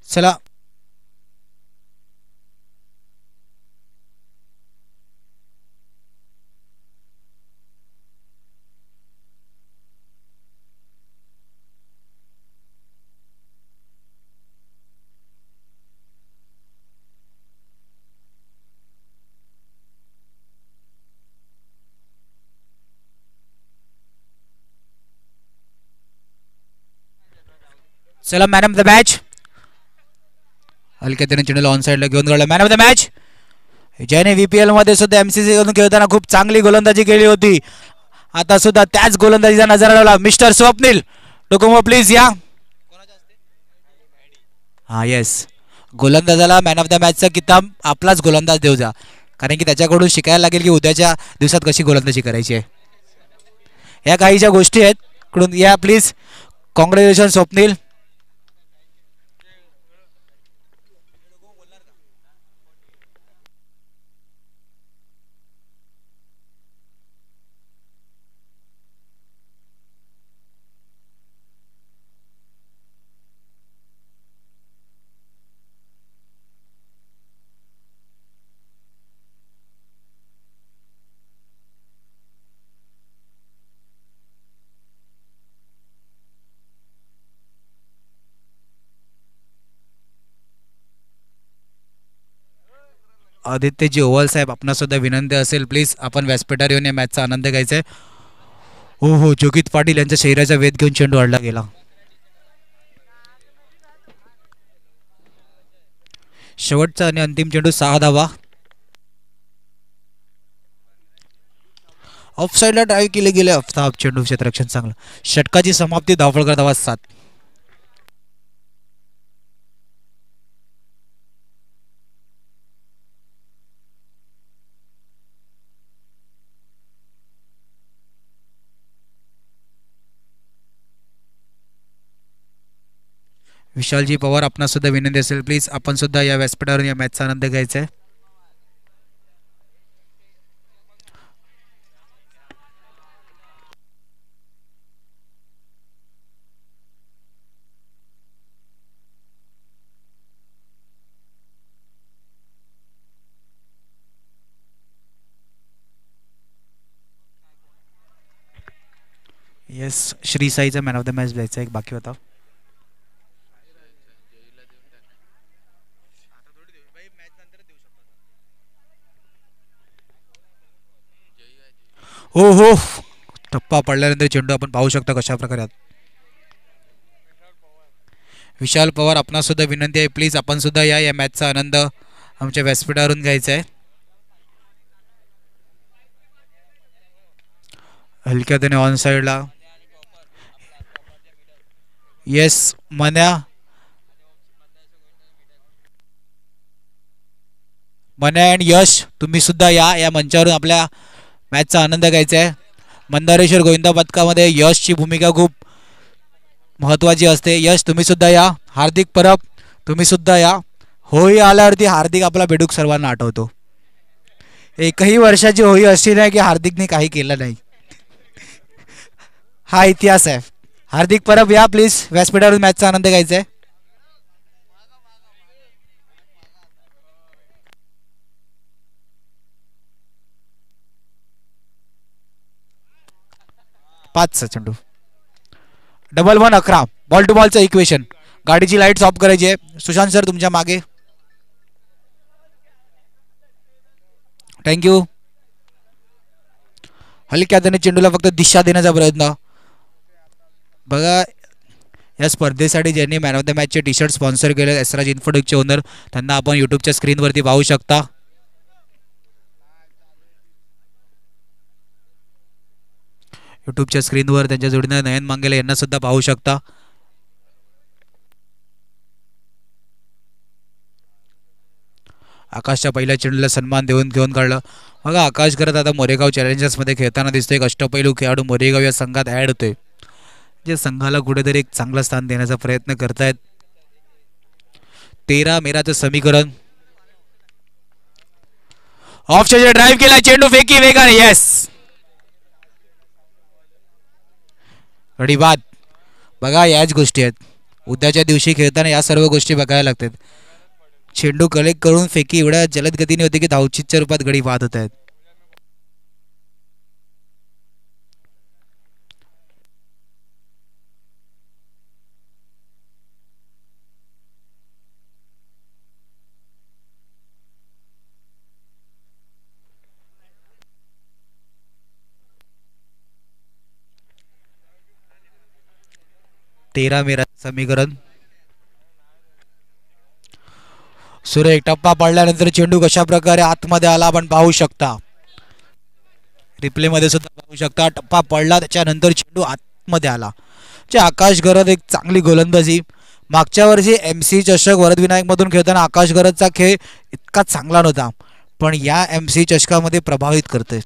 चला चला man of the match हलक्या त्याने चेंडूला ऑन साइडला घेऊन गेला मॅन ऑफ द मॅच ज्याने VPL मध्ये सुद्धा MCC कडून खेळताना खूप चांगली गोलंदाजी केली होती आता सुद्धा त्याच गोलंदाजीचा नजारा लावला मिस्टर स्वप्नील डोकोमो प्लीज या हा येस गोलंदाजाला मॅन ऑफ द मॅचचा किताब आपलाच गोलंदाज देऊ जा कारण की त्याच्याकडून शिकायला लागेल की उद्याच्या दिवसात कशी गोलंदाजी करायची आहे या काही ज्या गोष्टी आहेत कडून या please congratulation Swapnil Adityaji oval साहेब आपणा सुद्धा विनंती असेल प्लीज आपण व्यासपीठावर येऊन या मॅचचा आनंद घ्यायचा आहे हो हो जोगित पाटील यांच्या शरीराचा वेध घेऊन चेंडू अडला गेला शेवटचा आणि अंतिम चेंडू 6 धावा ऑफ साइडला ड्राईव्ह केले गेले आफ्ताब चेंडू क्षेत्ररक्षण चांगलं षटकाची समाप्ती धावफलकर धावा 7 विशालजी पवार आपणा सुद्धा विनंती असेल प्लीज आपण सुद्धा या व्यासपीठावरून या मॅचचा आनंद घ्यायचा आहे येस श्री साईचा मॅन ऑफ द मॅच द्यायचा एक बाकी होता हो हो टप्पा पडल्यानंतर चेंडू आपण पाहू शकता कशा प्रकारे विशाल पवार आपणा सुद्धा विनंती आहे प्लीज आपण सुद्धा या मॅचचा आनंद आमच्या व्यासपीठावरून घ्यायचा आहे हलक्या त्याने ऑन साइडला येस मन्या अँड यश तुम्ही सुद्धा या मंचावरून आपल्या मॅचचा आनंद घ्यायचा आहे मंदारेश्वर गोविंदा पथकामध्ये यशची भूमिका खूप महत्त्वाची असते यश तुम्ही सुद्धा या हार्दिक परब तुम्ही सुद्धा या होळी आल्यावरती हार्दिक आपला बेडूक सर्वांना आठवतो एकही वर्षाची होळी अशी नाही की हार्दिकने काही केलं नाही हा इतिहास आहे हार्दिक परब या प्लीज व्यासपीठावरून मॅचचा आनंद घ्यायचा आहे पाचचा चेंडू डबल 1 11 बॉल टू बॉलचं इक्वेशन गाडीची लाईट्स ऑफ करायची आहे सुशांत सर तुमच्या मागे थँक्यू हलक्या त्याने चेंडूला फक्त दिशा देण्याचा प्रयत्न बघा या स्पर्धेसाठी ज्यांनी मॅन ऑफ द मॅचचे टी शर्ट स्पॉन्सर केले एसराज इन्फोटेकचे ओनर त्यांना आपण यूट्यूबच्या स्क्रीनवरती पाहू शकता यूट्यूबच्या स्क्रीनवर त्यांच्या जोडीने नयन मांगेले यांना सुद्धा पाहू शकता आकाशच्या पहिल्या चेंडूला सन्मान देऊन घेऊन काढलं बघा आकाश करत आता मोरेगाव चॅलेंजर्समध्ये खेळताना दिसतोय एक अष्टपैलू खेळाडू मोरेगाव या संघात ॲड होतोय जे संघाला कुठेतरी एक चांगलं स्थान देण्याचा प्रयत्न करतायत 13 मेराचं समीकरण ऑफसाइड ड्राइव्ह केला चेंडू फेकी वेगाने येस गडी बाद बघा याच गोष्टी आहेत उद्याच्या दिवशी खेळताना या सर्व गोष्टी बघायला लागतात. चेंडू कलेक्ट करून फेकी एवढ्या जलद गतीने होते की धावचीच्या रूपात गडी बाद होत आहेत. तेरा मेरा समीकरण. सूर्य एक टप्पा पडल्यानंतर चेंडू कशा प्रकारे आतमध्ये आला आपण पाहू शकता. रिप्ले मध्ये सुद्धा पाहू शकता. टप्पा पडला त्याच्यानंतर चेंडू आतमध्ये आला. जे आकाश गरज एक चांगली गोलंदाजी. मागच्या वर्षी MC चषक वरदविनायक मधून खेळताना आकाश गरजचा खेळ इतका चांगला नव्हता, पण या MC चषकामध्ये प्रभावित करते.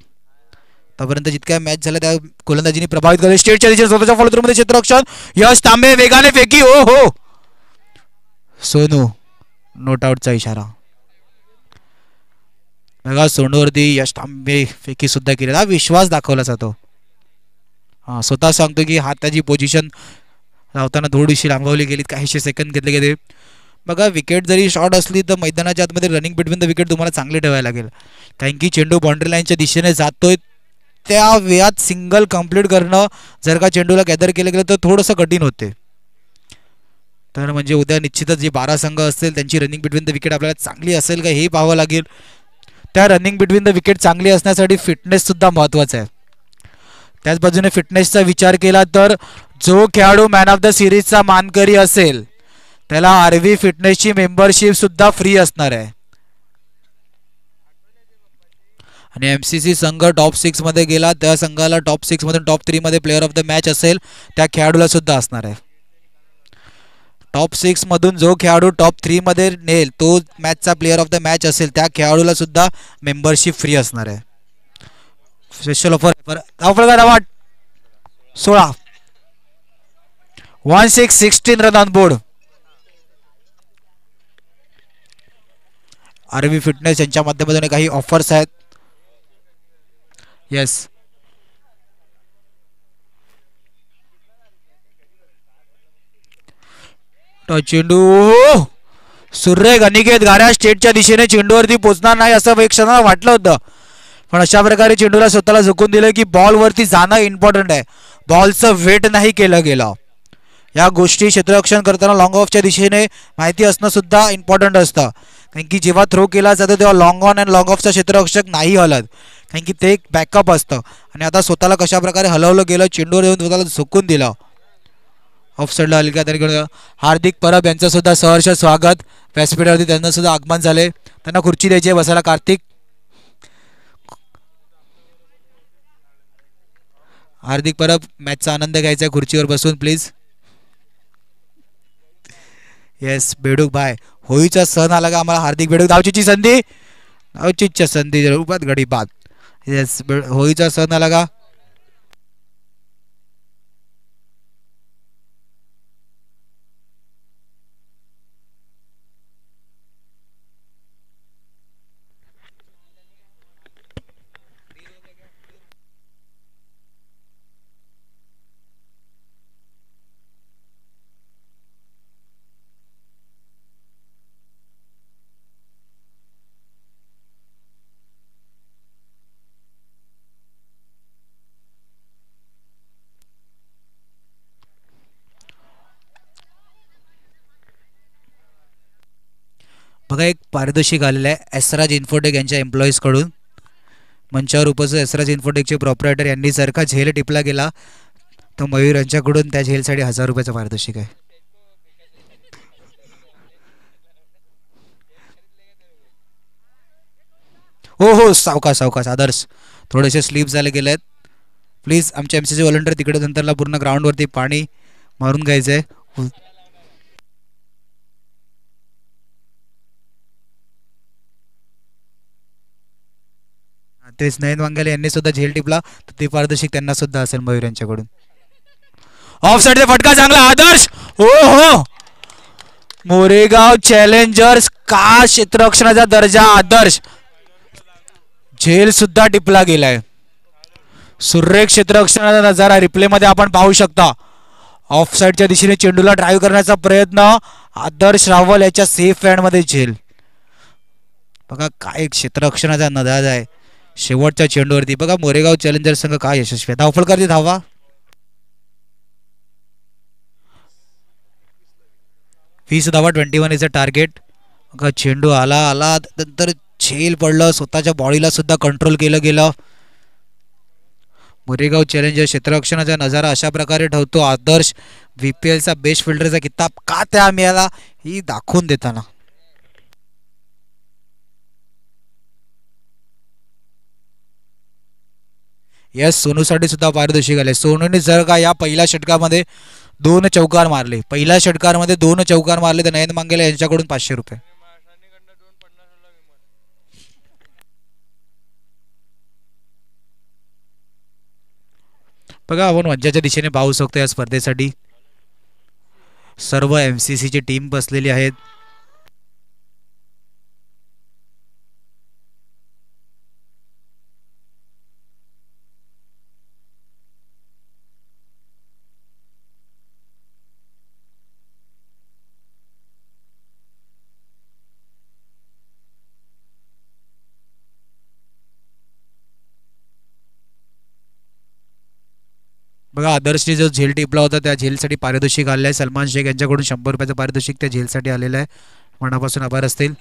आतापर्यंत जितक्या मॅच झाल्या त्या गोलंदाजीने प्रभावित केले. स्टेटच्या दिशेने स्वतःच्या फॉलोथ्रूमध्ये क्षेत्ररक्षण. यश तांबे वेगाने फेकी. ओ हो सोनू नोट आउटचा इशारा. बघा सोनूवरती यश तांबे फेकी सुद्धा केली. हा विश्वास दाखवला जातो. हा स्वतः सांगतो की हाताची पोझिशन धावताना थोडीशी लांबवली गेली, काहीशे सेकंद घेतले गेले. बघा विकेट जरी शॉर्ट असली तर मैदानाच्या आतमध्ये रनिंग बिटवीन द विकेट तुम्हाला चांगले ठेवायला लागेल, कारण की चेंडू बाउंड्री लाईनच्या दिशेने जातोय. त्या वेळात सिंगल कंप्लीट करणं जर का चेंडूला गॅदर केलं गेलं तर थोडंसं कठीण होते. तर म्हणजे उद्या निश्चितच जे 12 संघ असतील त्यांची रनिंग बिटवीन द विकेट आपल्याला चांगली असेल का हे पाहावं लागेल. त्या रनिंग बिटवीन द विकेट चांगली असण्यासाठी फिटनेस सुद्धा महत्त्वाचा आहे. त्याच बाजूने फिटनेसचा विचार केला तर जो खेळाडू मॅन ऑफ द सिरीजचा मानकरी असेल त्याला RV फिटनेसची मेंबरशिप सुद्धा फ्री असणार आहे. आणि MCC संघ टॉप 6 मध्ये गेला त्या संघाला टॉप 6 मधून टॉप 3 मध्ये प्लेअर ऑफ द मॅच असेल त्या खेळाडूला सुद्धा असणार आहे. टॉप 6 मधून जो खेळाडू टॉप 3 मध्ये नेल तो मॅचचा प्लेअर ऑफ द मॅच असेल त्या खेळाडूला सुद्धा मेंबरशिप फ्री असणार आहे. Special offer 16 16 run on board. RV fitness यांच्या माध्यमातून काही ऑफर्स आहेत. येस चेंडू सूर्य अनिकेत गाड्या स्टेटच्या दिशेने चेंडूवरती पोहोचणार नाही असं प्रेक्षकांना वाटलं होतं, पण अशा प्रकारे चेंडूला स्वतःला झुकून दिलं की बॉल वरती जाणं इम्पॉर्टंट आहे. बॉलचं वेट नाही केलं गेलं. या गोष्टी क्षेत्ररक्षण करताना लॉंग ऑफच्या दिशेने माहिती असणं सुद्धा इम्पॉर्टंट असतं, कारण की जेव्हा थ्रो केला जातो तेव्हा लॉंग ऑन अँड लॉंग ऑफचा क्षेत्ररक्षक नाही हलत, कारण की ते एक बॅकअप असतं. आणि आता स्वतःला कशा प्रकारे हलवलं गेलं, चेंडूवर येऊन स्वतःला झुकून दिलं. ऑफ साईडला हलक्या तरीके हार्दिक परब यांचं सुद्धा सहर्ष स्वागत. व्यासपीठावरती त्यांना सुद्धा आगमन झाले. त्यांना खुर्ची द्यायची आहे बसायला. कार्तिक हार्दिक परब मॅचचा आनंद घ्यायचा खुर्चीवर बसून प्लीज. येस बेडूक भाई होळीचा सण आला का आम्हाला हार्दिक बेडूक धावचीची संधी. धावचीच्या संधी रूपात गडी बाद. येस होळीचा सण आला का बघा एक पारितोषिक आलेलं आहे एसराज इन्फोटेक यांच्या एम्प्लॉईज कडून. मंचावर उपस्थित एसराज इन्फोटेकचे प्रॉपरायटर यांनी जर का झेल टिपला गेला तर मयूर यांच्याकडून त्या झेलसाठी 1000 रुपयाचं पारितोषिक आहे. हो हो सावकाश सावकाश आदर्श थोडेसे स्लीप झाले गेले आहेत. प्लीज आमच्या MCC व्हॉलंटियर तिकडे नंतरला पूर्ण ग्राउंडवरती पाणी मारून घ्यायचं आहे. तेच नयन वांगाले यांनी सुद्धा झेल टिपला तर ते पारदर्शक त्यांना सुद्धा असेल मयूर यांच्याकडून. ऑफ साइडचा फटका चांगला आदर्श. हो हो मोरेगाव चॅलेंजर्स का क्षेत्ररक्षणाचा दर्जा आदर्श. झेल सुद्धा टिपला गेलाय. सुरेख क्षेत्ररक्षणाचा नजारा रिप्ले मध्ये आपण पाहू शकता. ऑफ साईडच्या दिशेने चेंडूला ड्राईव्ह करण्याचा प्रयत्न, आदर्श रावल याच्या सेफ हँडमध्ये झेल. बघा काय क्षेत्ररक्षणाचा नदाज आहे शेवटच्या चेंडूवरती. बघा मोरेगाव चॅलेंजर संघ काय यशस्वी आहे. धावफलकाची धावा 20 धावा 21 इज अ टार्गेट. बघा चेंडू आला नंतर झेल पडलं, स्वतःच्या बॉडीला सुद्धा कंट्रोल केलं गेलं. मोरेगाव चॅलेंजर क्षेत्ररक्षणाचा नजारा अशा प्रकारे ठेवतो. आदर्श VPLचा बेस्ट फिल्डरचा किताब का त्या मिळाला ही दाखवून देताना. यस सोनूसाठी सुद्धा पारितोषिक आले. सोनूने जर का या पहिल्या षटकामध्ये 2 चौकार मारले, पहिल्या षटकामध्ये 2 चौकार मारले तर नयन मांगेला यांच्याकडून 500 रुपये. बघा आपण मंचाच्या दिशेने पाहू शकतो या स्पर्धेसाठी सर्व MCC ची टीम बसलेली आहेत. बघा आदर्शने जो झेल टिपला होता त्या झेलसाठी पारितोषिक आलेलं आहे. सलमान शेख यांच्याकडून 100 रुपयाचं पारितोषिक त्या झेलसाठी आलेलं आहे. मनापासून आभार असतील.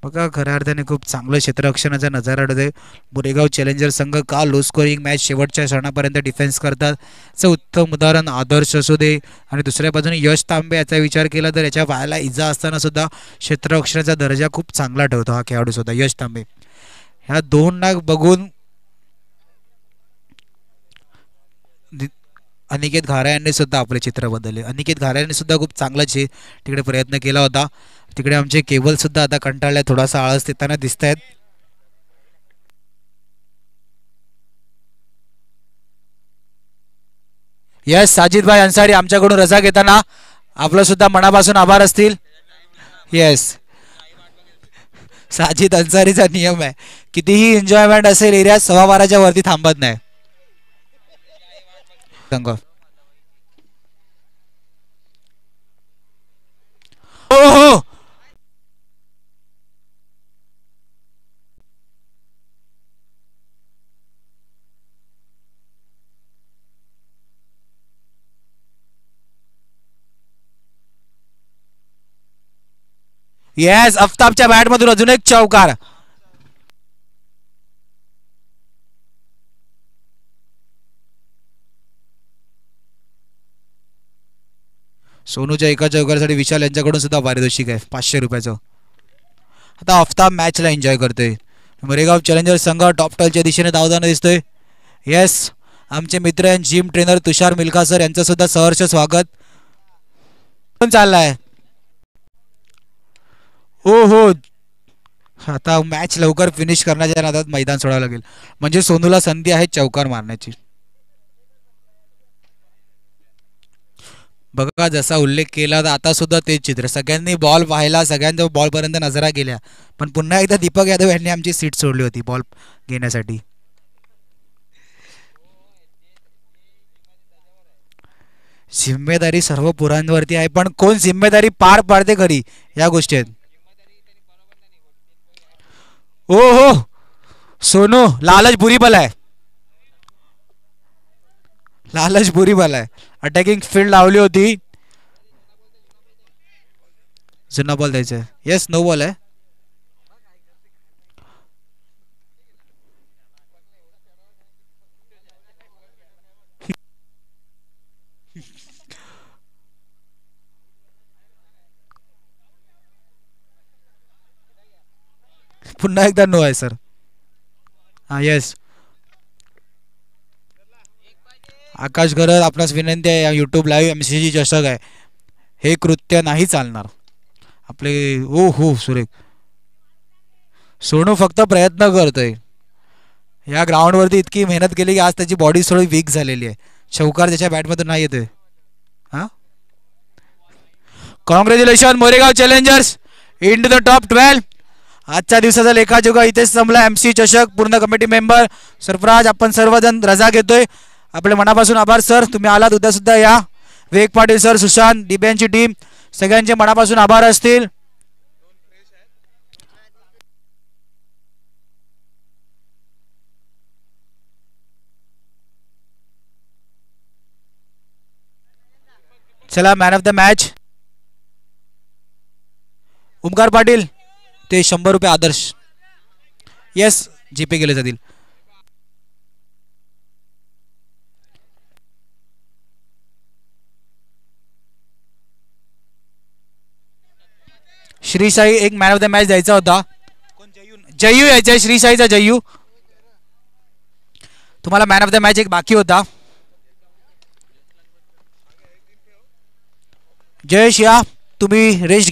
बघा खऱ्या अर्थाने खूप चांगलं क्षेत्ररक्षणाचा नजारा आहे. मोरेगाव चॅलेंजर संघ का लो स्कोरिंग मॅच शेवटच्या क्षणापर्यंत डिफेन्स करतात याचं उत्तम उदाहरण आदर्श असू दे आणि दुसऱ्या बाजूने यश तांबे याचा विचार केला तर याच्या पायाला इजा असताना सुद्धा क्षेत्ररक्षणाचा दर्जा खूप चांगला ठेवतो हा खेळाडू सुद्धा यश तांबे. ह्या दोन ना बघून अनिकेत घारा यांनी सुद्धा आपले चित्र बदलले. अनिकेत घारा यांनी सुद्धा खूप चांगला तिकडे प्रयत्न केला होता. तिकडे आमचे केबल सुद्धा आता कंटाळले, थोडासा आळस देताना दिसत आहेत. यस साजिद भाई अन्सारी आमच्याकडून रजा घेताना आपलं सुद्धा मनापासून आभार असतील. येस साजिद अन्सारीचा नियम आहे कितीही एन्जॉयमेंट असेल एरियात 12:15च्या वरती थांबत नाही. संघ हो हो येस आफ्ताबच्या बॅट मधून अजून एक चौकार. सोनूच्या एका चौकारासाठी विशाल यांच्याकडून सुद्धा पारितोषिक आहे 500 रुपयाचं. आता आफ्ताब मॅचला एन्जॉय करतोय. मोरेगाव चॅलेंजर संघ टॉप टॉलच्या दिशेने धावताना दिसतोय. येस आमचे मित्र आणि जिम ट्रेनर तुषार मिल्खा सर यांचं सुद्धा सहर्ष स्वागत चाललाय. हो हो आता मॅच लवकर फिनिश करण्याच्या नादात मैदान सोडावं लागेल म्हणजे सोनूला संधी आहे चौकार मारण्याची. बघा जसा उल्लेख केला तर आता सुद्धा तेच चित्र. सगळ्यांनी बॉल पाहिला, सगळ्यांच्या बॉल पर्यंत नजरा गेल्या, पण पुन्हा एकदा दीपक यादव यांनी आमची सीट सोडली होती बॉल घेण्यासाठी. जिम्मेदारी सर्व पुरांवरती आहे, पण कोण जिम्मेदारी पार पाडते खरी या गोष्टी आहेत. ओ हो सोनू लालच बुरी बल आहे, लालच बुरी बल आहे. अटॅकिंग फील्ड लावली होती. जुना बॉल द्यायचा. येस नो बॉल आहे. पुन्हा एकदा नो आहे सर. हा येस आकाश गरज आपणास विनंती आहे, यूट्यूब लाईव्ह MCC चषक आहे, हे कृत्य नाही चालणार आपले. ओ हो सुरेख सोनू फक्त प्रयत्न करतोय. या ग्राउंडवरती इतकी मेहनत केली की आज त्याची बॉडी थोडी वीक झालेली आहे. चौकार त्याच्या बॅटमधून नाही येतोय. हा congratulation Moregaon challengers into the top 12. आजच्या दिवसाचा लेखाजोखा इथेच संपला. MC चषक पूर्ण कमिटी मेंबर सरफराज आपण सर्वजण रजा घेतोय. आपले मनापासून आभार सर, तुम्ही आलात, उद्या सुद्धा या. विवेक पाटील सर, सुशांत, दिब्यांची टीम, सगळ्यांचे मनापासून आभार असतील. चला man of the match Omkar Patil, ते 100 रुपये आदर्श. येस, जीपे केले जातील. श्री साई एक मॅन ऑफ द मॅच द्यायचा होता. जयू यायचा, श्री साईचा जयू. तुम्हाला मॅन ऑफ द मॅच एक बाकी होता. जयेश या, तुम्ही रेस्ट